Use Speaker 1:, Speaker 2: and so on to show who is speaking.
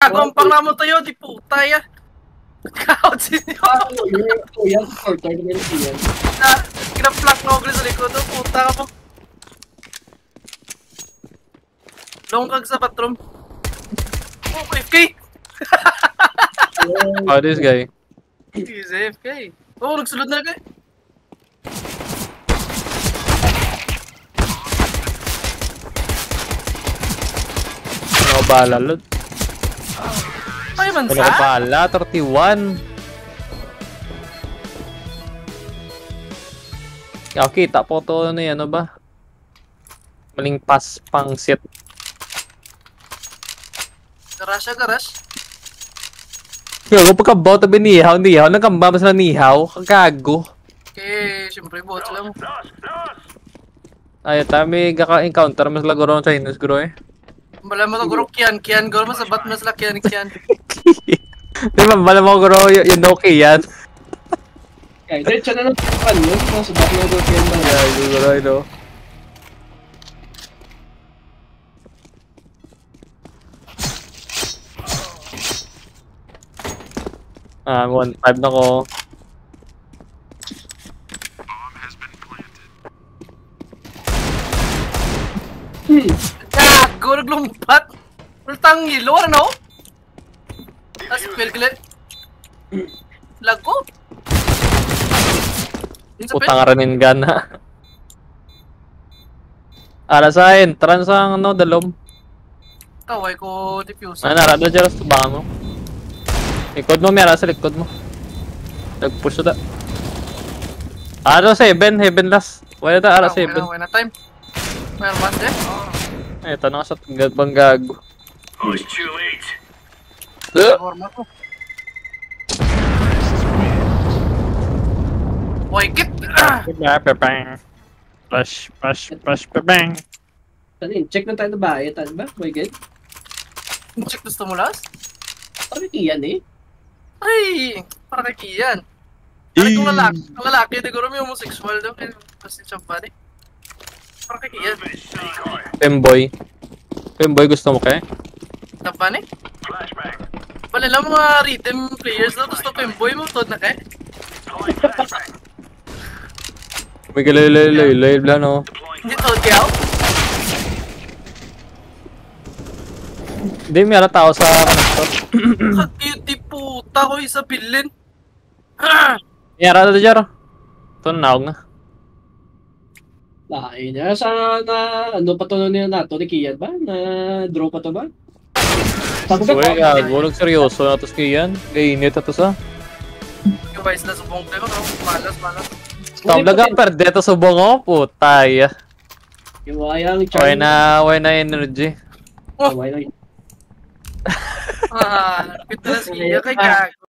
Speaker 1: gago ang pang mo tayo, di puta ya. Count sinyo.
Speaker 2: Yan, quarter na yan.
Speaker 1: Kina-flank na ako sa likod, puta ka mo. Long kag sa bathroom. Oh, AFK!
Speaker 3: Oh, this guy.
Speaker 1: He's AFK. Oh, nagsulod na kay.
Speaker 3: Ano ba lalod?
Speaker 1: Ay, man
Speaker 3: Ano ba bala? 31. Okay, kita po to ano yan, ano ba? Maling pass pang set.
Speaker 1: Garage, garage.
Speaker 3: Gago pagka-bot na binihaw, nagkamba mas na nihaw, kagago.
Speaker 1: Okay, siyempre bot sila mo.
Speaker 3: Ay, tami gaka-encounter mas laguro ng Chinese guro eh.
Speaker 1: Bala mo to guro kian guro mas sabat mas la kian.
Speaker 3: Di ba, bala mo guro yung Nokia yan.
Speaker 2: Kaya, diretso na lang yun. Sa back na doon yan lang.
Speaker 3: Yeah, siguro, I know. Ah, 1-5 na ko.
Speaker 1: Gago, naglumpat! Ultang yelo, ano? Tapos, pilgilit. Lag ko?
Speaker 3: Utang ranin gana. Ara sa entrance ang ano, dalom.
Speaker 1: Kaway ko diffuse.
Speaker 3: Ano, narado dyan sa baka mo. Likod mo, meron sa likod mo. Nag-push na. Ara 7, heaven last. Wala na, ara 7.
Speaker 1: Wala na time. Well, one there.
Speaker 3: Ay, tanong sa bang gago.
Speaker 4: Who's too late?
Speaker 1: Forma ko. Oy, get!
Speaker 3: Push, bang.
Speaker 2: Check na tayo na ba? Tan ba? My God.
Speaker 1: Check gusto mo last?
Speaker 2: Parang iyan eh.
Speaker 1: Ay! Para kay Kian. Ay, kung lalaki, siguro may homosexual daw. Kasi siya pa rin. Para kay Kian.
Speaker 3: Femboy gusto mo kaya?
Speaker 1: Tapa ni? Wala lang mga rhythm players na gusto femboy mo. Tod na kaya?
Speaker 3: May galay lang no.
Speaker 1: Hindi tod kaya?
Speaker 3: Hindi, may ala tao sa connector.
Speaker 1: Kakiti puta ko isa bilin.
Speaker 3: Yara na dyan. Ito naog na.
Speaker 2: Lain niya. Sa ano pa to niya na to ni Kian ba? Na draw pa to ba?
Speaker 3: Uy, gulog seryoso na tos kayan. Kainit na tos ah.
Speaker 1: Yung vice na subong tayo, no? Malas.
Speaker 3: Tablaga perde to subong oh, putay.
Speaker 2: Yung wayang
Speaker 3: Why na energy.
Speaker 2: Wayang.
Speaker 1: Kita na siya kay Gago.